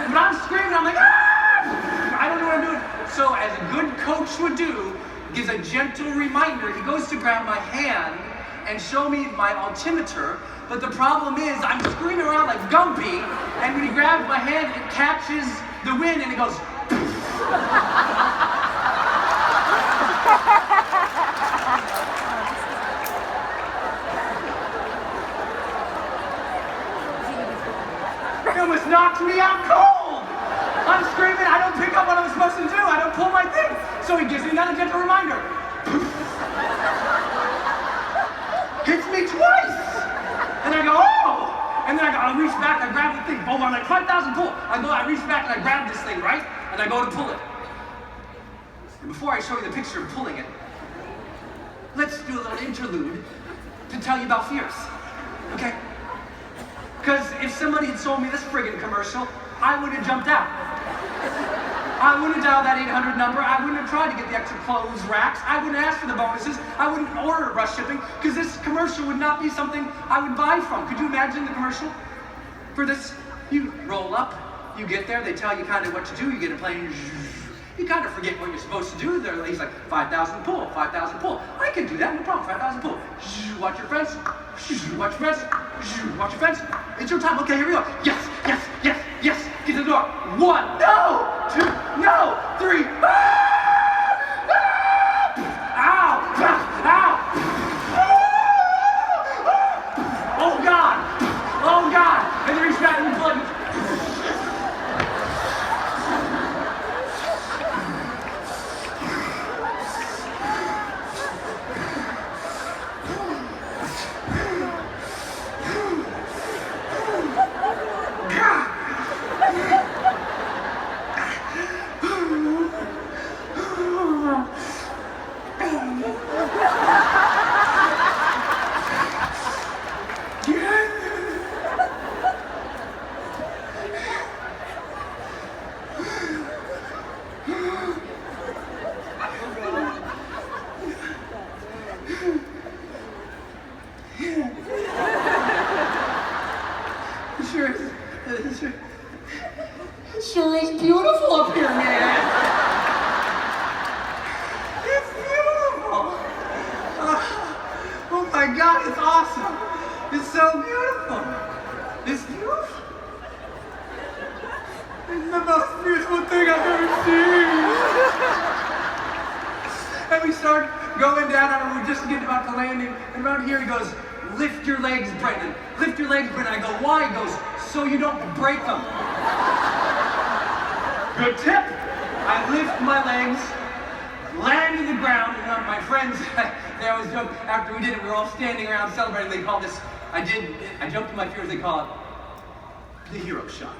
But I'm screaming, I'm like, ah! I don't know what I'm doing. So as a good coach would do, gives a gentle reminder, he goes to grab my hand and show me my altimeter, but the problem is I'm screaming around like Gumpy, and when he grabs my hand, it catches the wind and it goes, it almost knocked me out cold. I'm screaming, I don't pick up what I'm supposed to do. I don't pull my thing. So he gives me another gentle reminder. Hits me twice. And I go, oh! And then I reach back, I grab the thing. Boom, I'm like, 5,000 pull. I reach back and I grab this thing, right? And I go to pull it. And before I show you the picture of pulling it, let's do a little interlude to tell you about fears, okay? Because if somebody had sold me this friggin' commercial, I would have jumped out. I wouldn't have dialed that 800 number. I wouldn't have tried to get the extra clothes racks. I wouldn't have asked for the bonuses. I wouldn't order rush shipping because this commercial would not be something I would buy from. Could you imagine the commercial for this? You roll up, you get there, they tell you kind of what to do, you get a plane, you kind of forget what you're supposed to do. He's like, 5,000 pull, 5,000 pull. I can do that, no problem, 5,000 pull. Watch your friends, watch your friends, watch your friends. It's your time, okay, here we go. Yes, yes, yes, yes. Get to the door. 1, no, 2, no, 3. Ah! Ah! Ow! Ow! Oh God! Oh God! And then reach back and plug. It sure is beautiful up here, man. It's beautiful. Oh my God, it's awesome. It's so beautiful. It's beautiful. It's the most beautiful thing I've ever seen. And we start going down, and we're just getting about to landing, and around here he goes, lift your legs, Brendon. Lift your legs, Brendon. I go, why? He goes, so you don't break them. Good tip. I lift my legs, land in the ground, and my friends, they always joke, after we did it, we were all standing around celebrating. They call this, I jumped in my fears, they call it the hero shot.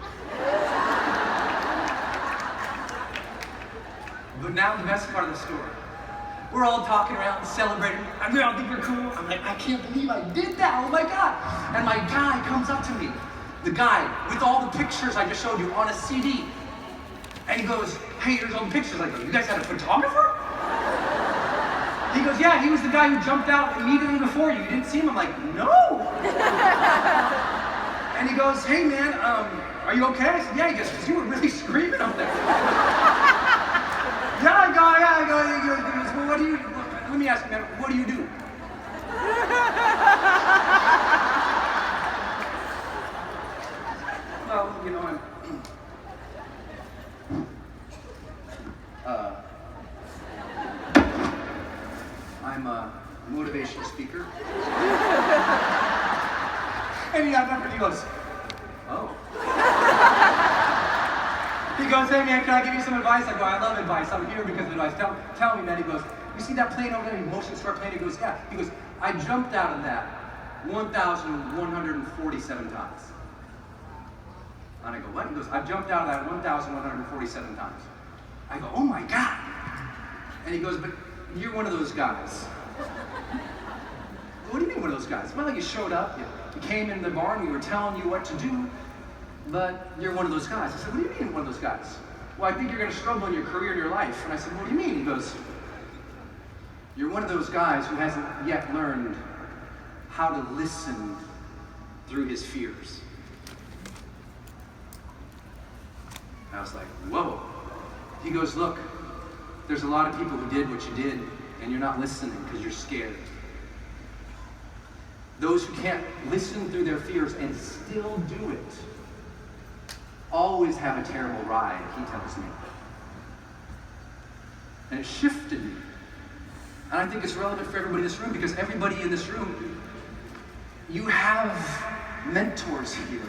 But now the best part of the story. We're all talking around, celebrating, and we all think we're cool. I'm like, I can't believe I did that, oh my God. And my guy comes up to me, the guy with all the pictures I just showed you on a CD. And he goes, hey, here's all the pictures. I go, you guys had a photographer? He goes, yeah, he was the guy who jumped out immediately before you. You didn't see him? I'm like, no. And he goes, hey man, are you okay? I said, yeah. He goes, because you were really screaming up there. Yeah, I go, he goes, well, what do you, let me ask you, man, what do you do? Well, you know, I'm a motivational speaker. And he goes, oh. He goes, hey man, can I give you some advice? I go, I love advice. I'm here because of advice. Tell me, man. He goes, you see that plane over there? He motions to our plane. He goes, yeah. He goes, I jumped out of that 1,147 times. And I go, what? He goes, I jumped out of that 1,147 times. I go, oh my God. And he goes, but you're one of those guys. What do you mean one of those guys? Well, you showed up, you came in the barn, we were telling you what to do, but you're one of those guys. I said, what do you mean one of those guys? Well, I think you're going to struggle in your career and your life. And I said, what do you mean? He goes, you're one of those guys who hasn't yet learned how to listen through his fears. I was like, whoa. He goes, look, there's a lot of people who did what you did, and you're not listening because you're scared. Those who can't listen through their fears and still do it always have a terrible ride, he tells me. And it shifted me. And I think it's relevant for everybody in this room because everybody in this room, you have mentors here.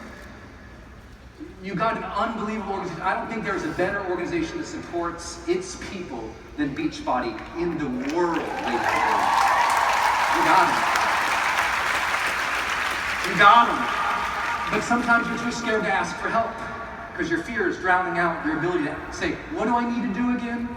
You got an unbelievable organization. I don't think there's a better organization that supports its people than Beachbody in the world. You got them. You got them. But sometimes you're too scared to ask for help because your fear is drowning out your ability to say, what do I need to do again?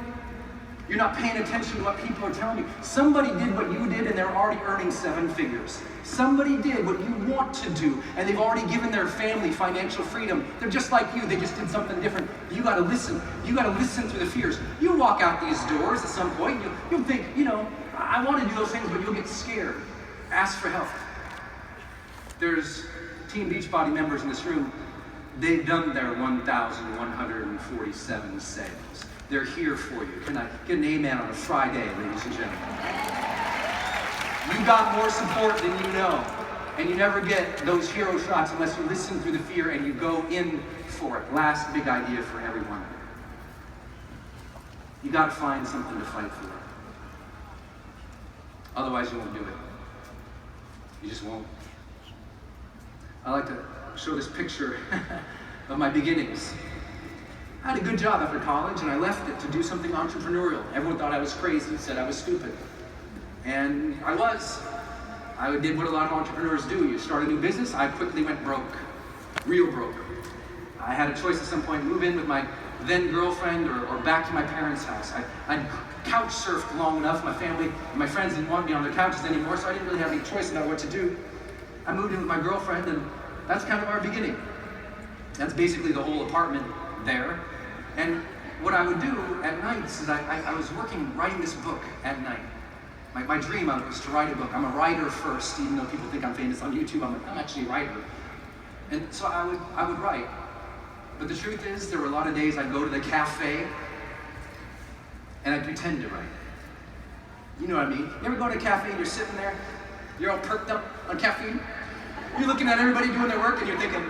You're not paying attention to what people are telling you. Somebody did what you did and they're already earning 7 figures. Somebody did what you want to do and they've already given their family financial freedom. They're just like you, they just did something different. You gotta listen. You gotta listen through the fears. You walk out these doors at some point, you'll think, you know, I want to do those things, but you'll get scared. Ask for help. There's Team Beachbody members in this room. They've done their 1,147 sales. They're here for you. Can I get an amen on a Friday, ladies and gentlemen? You got more support than you know. And you never get those hero shots unless you listen through the fear and you go in for it. Last big idea for everyone. You got to find something to fight for. Otherwise you won't do it. You just won't. I like to show this picture of my beginnings. I had a good job after college and I left it to do something entrepreneurial. Everyone thought I was crazy, said I was stupid. And I was. I did what a lot of entrepreneurs do. You start a new business, I quickly went broke. Real broke. I had a choice at some point, move in with my then girlfriend or back to my parents' house. I'd couch surfed long enough. My family and my friends didn't want me on their couches anymore, so I didn't really have any choice about what to do. I moved in with my girlfriend and that's kind of our beginning. That's basically the whole apartment there. And what I would do at nights is I was writing this book at night. My dream was to write a book. I'm a writer first, even though people think I'm famous on YouTube. I'm actually a writer. And so I would write. But the truth is, there were a lot of days I'd go to the cafe and I'd pretend to write. You know what I mean? You ever go to a cafe and you're sitting there, you're all perked up on caffeine? You're looking at everybody doing their work and you're thinking,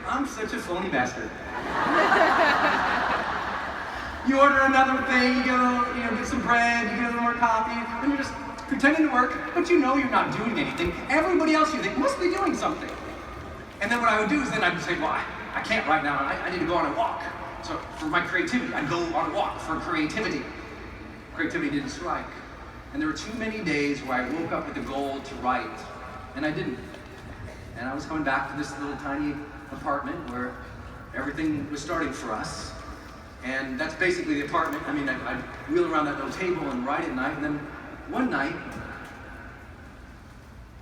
I'm such a phony bastard. You order another thing, you get some bread, you get a little more coffee, and you're just pretending to work, but you know you're not doing anything. Everybody else you think must be doing something. And then what I would do is then I'd say, well, I can't right now, I need to go on a walk. So for my creativity, I'd go on a walk for creativity. Creativity didn't strike. And there were too many days where I woke up with a goal to write, and I didn't. And I was coming back to this little tiny apartment where everything was starting for us. And that's basically the apartment. I mean, I'd wheel around that little table and write at night. And then one night,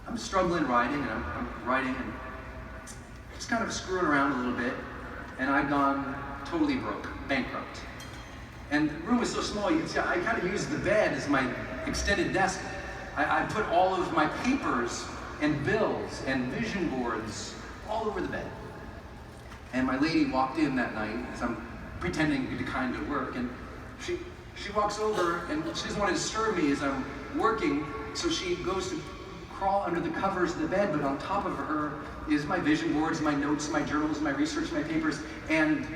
I'm struggling writing, and I'm writing, and was kind of screwing around a little bit, and I'd gone totally broke, bankrupt. And the room was so small, you could see I kind of used the bed as my extended desk. I put all of my papers and bills and vision boards all over the bed. And my lady walked in that night as I'm pretending to kind of work, and she walks over and she doesn't want to disturb me as I'm working, so she goes to crawl under the covers of the bed, but on top of her is my vision boards, my notes, my journals, my research, my papers, and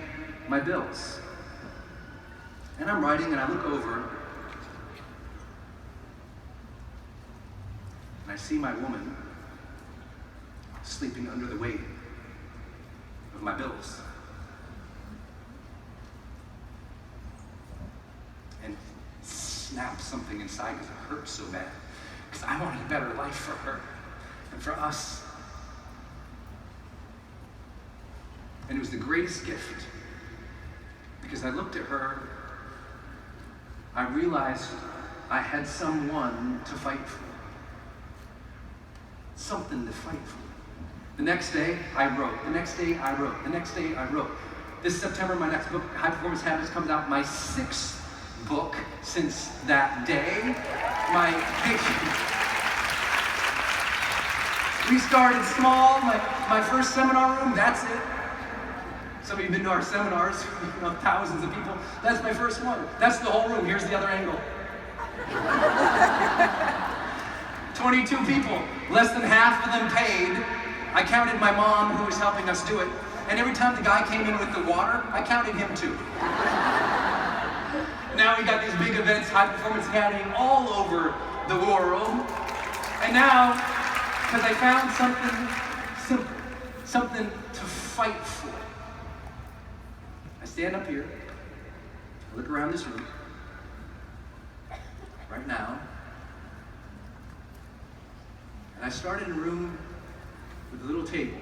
my bills. And I'm writing, and I look over, and I see my woman sleeping under the weight of my bills. And snap something inside because it hurt so bad. Because I wanted a better life for her and for us. And it was the greatest gift. Because I looked at her, I realized I had someone to fight for. Something to fight for. The next day, I wrote. The next day, I wrote. The next day, I wrote. This September, my next book, High Performance Habits, comes out. My 6th book since that day. We started small. My first seminar room, that's it. Some of you have been to our seminars, thousands of people. That's my first one. That's the whole room. Here's the other angle. 22 people. Less than half of them paid. I counted my mom, who was helping us do it. And every time the guy came in with the water, I counted him too. Now we got these big events, High Performance Academy, all over the world. And now, because I found something simple, something to fight for. I stand up here, I look around this room, right now, and I started in a room with a little table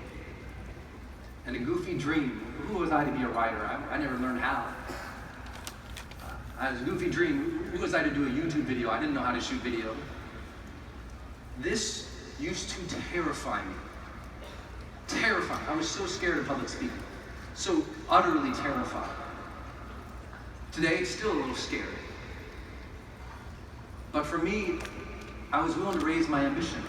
and a goofy dream. Who was I to be a writer? I never learned how. I was a goofy dream. Who was I to do a YouTube video? I didn't know how to shoot video. This used to terrify me. Terrifying. I was so scared of public speaking. So utterly terrified. Today, it's still a little scary. But for me, I was willing to raise my ambition.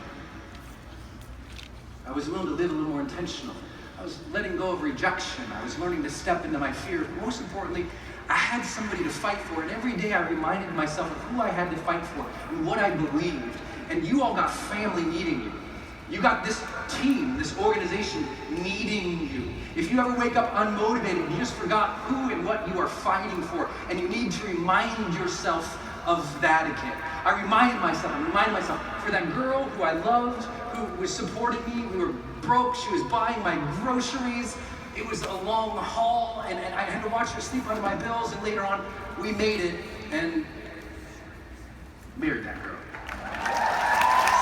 I was willing to live a little more intentional. I was letting go of rejection. I was learning to step into my fears. But most importantly, I had somebody to fight for. And every day I reminded myself of who I had to fight for and what I believed. And you all got family needing you. You got this team, this organization needing you. If you ever wake up unmotivated and you just forgot who and what you are fighting for, and you need to remind yourself of that again. I reminded myself for that girl who I loved, who was supporting me. We were broke, she was buying my groceries. It was a long haul, and I had to watch her sleep under my bills, and later on, we made it and married that girl.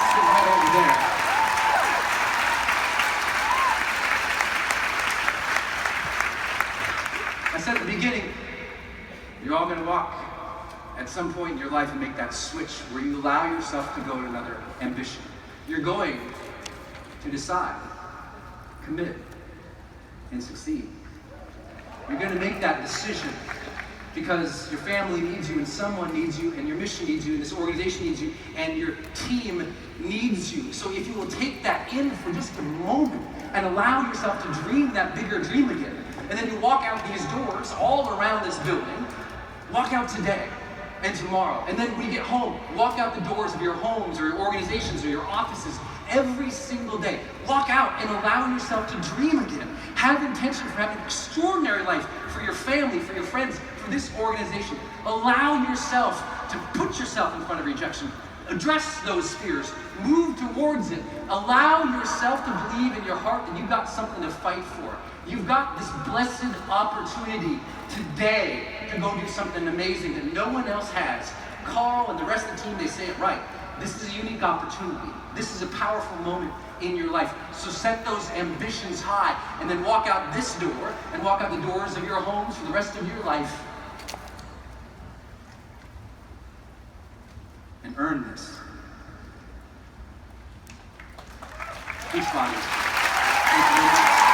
Sitting right over there. I said at the beginning, you're all going to walk at some point in your life and make that switch where you allow yourself to go to another ambition. You're going to decide, commit, and succeed. You're going to make that decision because your family needs you, and someone needs you, and your mission needs you, and this organization needs you, and your team needs you. So if you will take that in for just a moment and allow yourself to dream that bigger dream again, and then you walk out these doors all around this building, walk out today and tomorrow, and then when you get home, walk out the doors of your homes or your organizations or your offices every single day. Walk out and allow yourself to dream again. Have intention for having an extraordinary life for your family, for your friends, for this organization. Allow yourself to put yourself in front of rejection. Address those fears. Move towards it. Allow yourself to believe in your heart that you've got something to fight for. You've got this blessed opportunity today to go do something amazing that no one else has. Carl and the rest of the team, they say it right. This is a unique opportunity. This is a powerful moment in your life. So set those ambitions high and then walk out this door and walk out the doors of your homes for the rest of your life and earn this. Beachbody. Thank you very much.